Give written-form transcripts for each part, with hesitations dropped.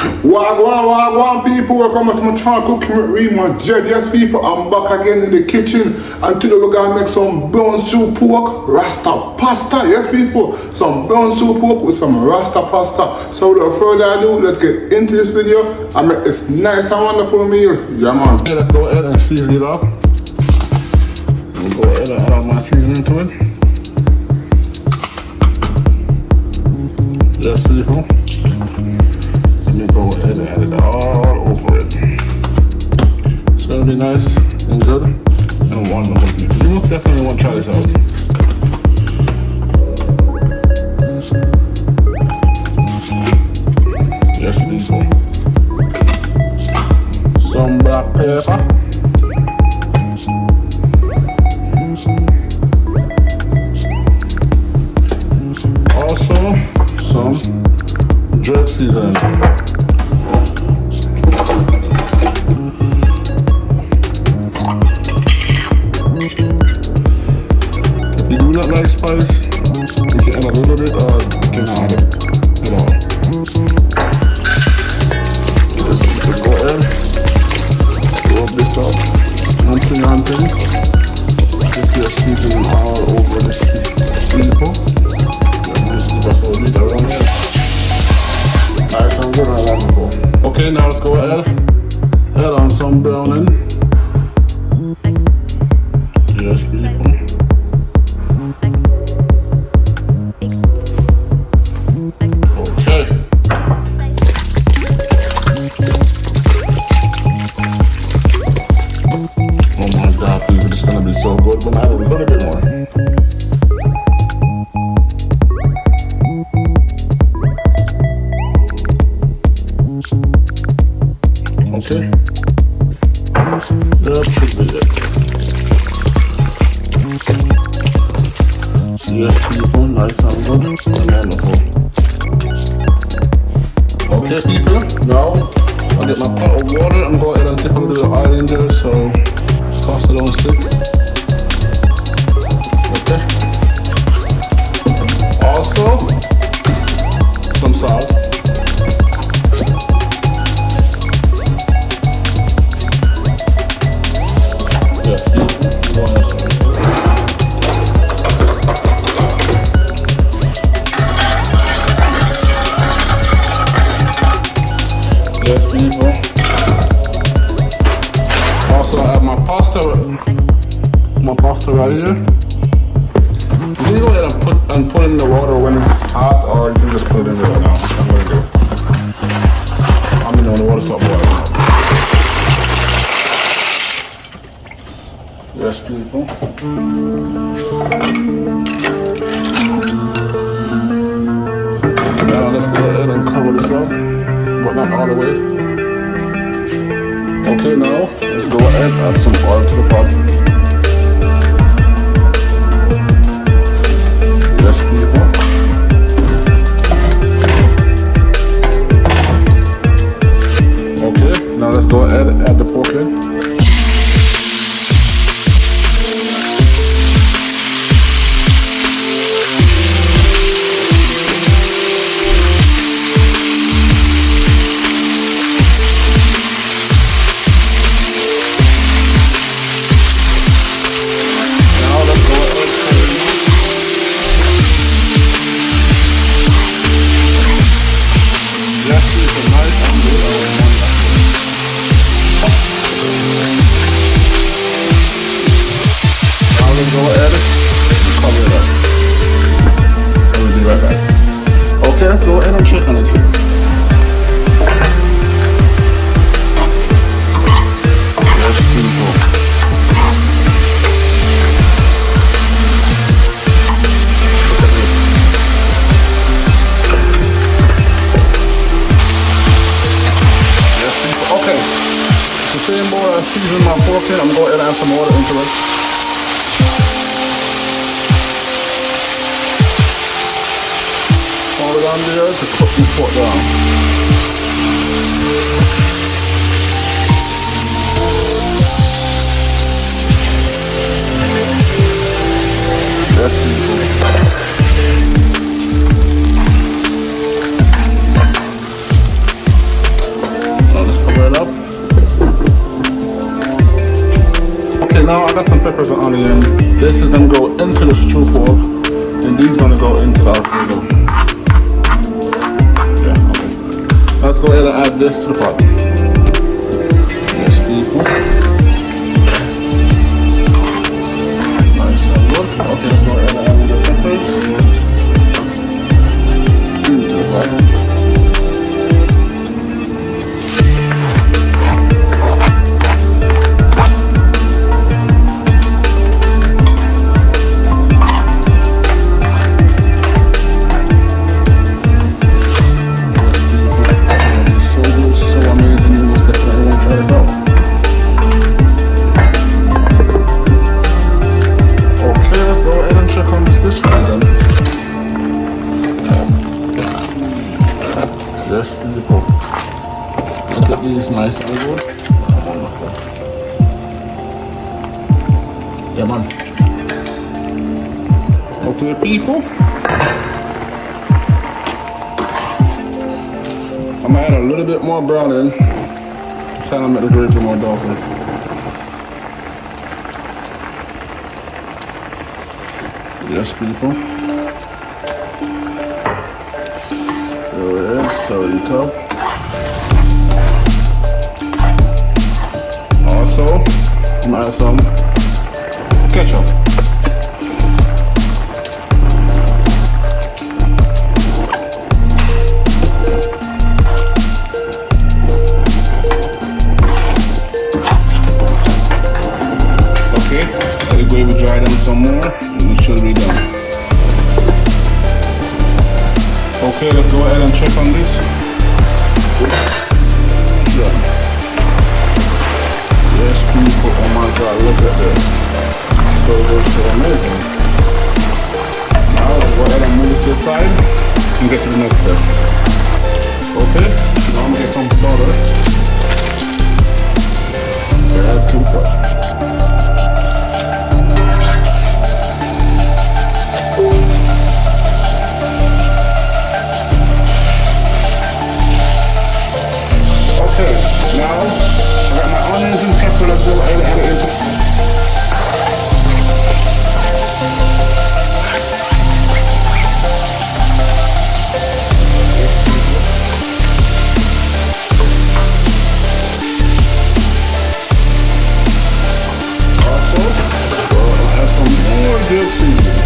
Wagwan people, welcome to my channel cooking with Remodread. Yes people, I'm back again in the kitchen and today we're gonna make some brown stew pork, Rasta Pasta. Yes people, some brown stew pork with some Rasta Pasta. So without further ado, let's get into this video and make this nice and wonderful meal. Yeah man. Okay, let's go ahead and season it up. We'll go ahead and add my seasoning to it. Yes people. Let me go ahead and add it all over it. It's gonna be nice and good and wonderful. You most definitely want to try this out. Yes, people. Some black pepper. Also, some jerk seasoning. If you do not like spice, you can add a little bit or you can add it at all. Just go ahead, rub this up, until get your seasoning all over this people. Just a bit around here. Nice and good and wonderful. Okay, now let's go ahead, add on some browning. Yes, people. Okay. Oh my God, people, this is gonna be so good. But I add a little bit more. Okay. That should be it. Yes, people, nice and good and wonderful. Okay, people, now I'll get my pot of water and go ahead and dip a little oil in there, so toss it on the stick. Okay. Also, some salt. Yes, people, go ahead. Yes, people. Also, I have my pasta right here. You can go ahead and put it in the water when it's hot, or you can just put it in there now. I'm gonna do. I mean, when the water stops boiling. Yes, people. Now let's go ahead and cover this up, but not all the way. Okay, now let's go ahead and add some oil to the pot. Yes, people. Okay, now let's go ahead and add the pork in. Go ahead and cover it up. We'll be right back. Okay, let's go ahead and check on it here. Yes, people. Look at this. Yes, people. Okay. The same bowl I seasoned my pork in, I'm going to go ahead and add some water into it. All around there to cook this pot down. Yes, people. some peppers and onion. This is gonna go into the stew pork, and these gonna go into the Alfredo. Yeah, okay. Let's go ahead and add this to the pot. Yes, people. Nice and good. Okay, let's go ahead and add the peppers into the pot. Yes, people. Look at these nice and good. Wonderful. Yeah, man. Okay, people. I'm gonna add a little bit more brown in. Trying to make the gravy more darker. Yes, people. Stir it up. Also, I'm gonna add some ketchup. Okay, let the gravy dry down some more, and it should be done. Okay, let's go ahead and check on this. Yeah. Yes, people, oh my God, look at this. So good, so amazing. Now let's go ahead and move this to the side and get to the next step. Okay, now I'm gonna get some butter. Add to the pot. Now, I got my onions and pepper. Let's go ahead and add it into. Also, I'll add some more good seasoning.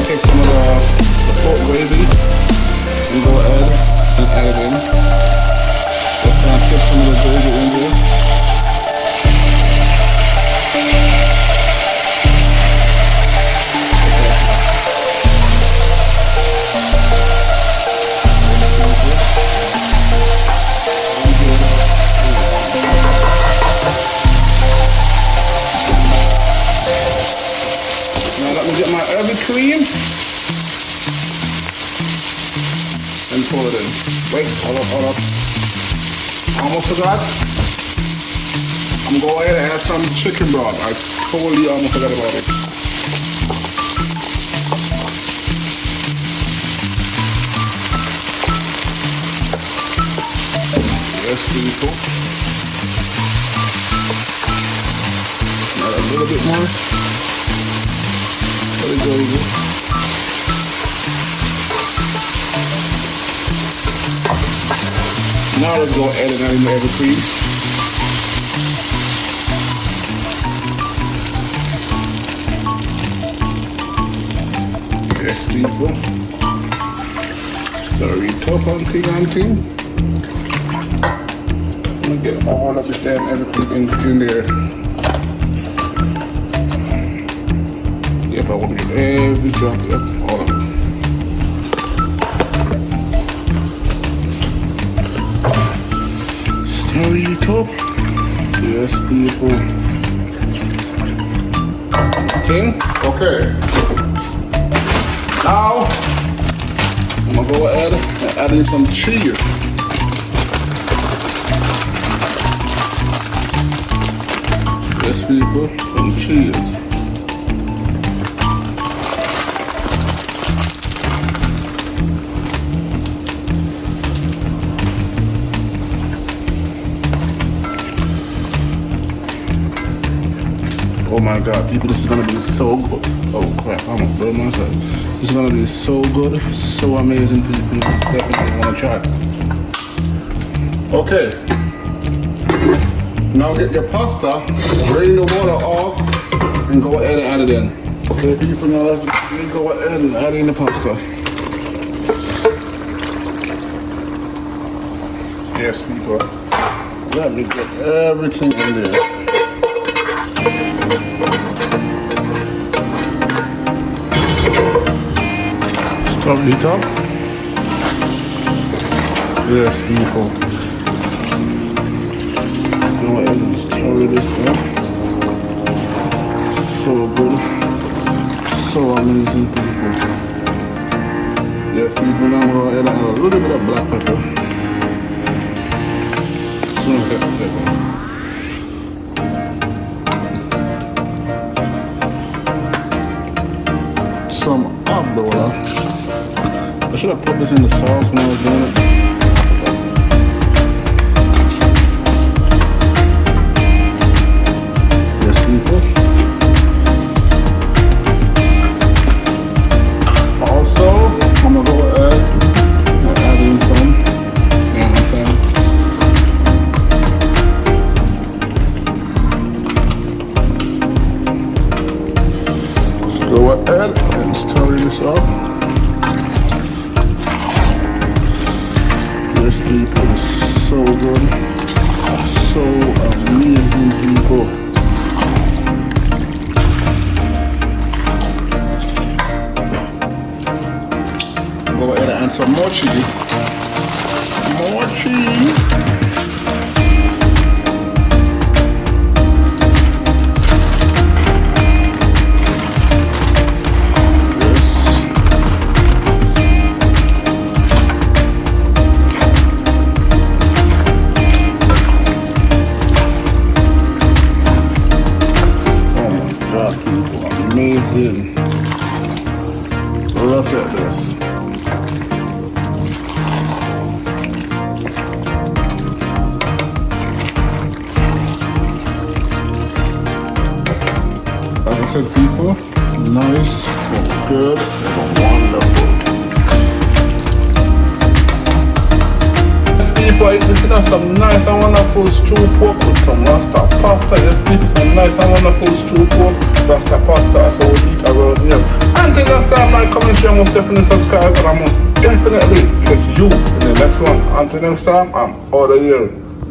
Take some of the pork gravy and go ahead and add it in. Just gonna put some of the gravy in there. Now let me get my heavy cream and pour it in. Wait, hold up. Almost forgot. I'm going to go ahead and add some chicken broth. I totally almost forgot about it. Yes, people. Add a little bit more. Let it go easy. Now let's go add it in the heavy cream. Yes, people. Stir it up and thing. I'm gonna get all of this damn everything in there. Yep, I want to get every drop, yep, all of it. Stir it up. Yes, people. Okay. Now, I'm gonna go ahead and add in some cheese. Yes, people, some cheese. Oh my God, people, this is gonna be so good. Oh crap, I'm gonna burn myself. This is gonna be so good, so amazing, people. Definitely wanna try it. Okay. Now get your pasta, drain the water off, and go ahead and add it in. Okay, people, now let me go ahead and add in the pasta. Yes, people. Let me get everything in there. Stop it up. Yes, people. Go ahead and stir this up. So good. So amazing, people. Yes, people. Now we'll go ahead and add a little bit of black pepper. Some pepper. Some abdola. I should have put this in the sauce when I was doing it. Yes, people. Also, I'm gonna go ahead and add in some. You know what I'm saying? Let's go ahead and stir this up. This people is so good, so amazing, people. Go ahead and add some more cheese. More cheese. Amazing. Look at this. As I said, people, nice and good and wonderful. People, this is some nice and wonderful stew pork with some Rasta pasta. Yes, people, some nice and wonderful stew pork, Rasta pasta, so we eat around here. Until next time, like, comment, share, most definitely subscribe, and I most definitely catch you in the next one. Until next time, I'm out of here.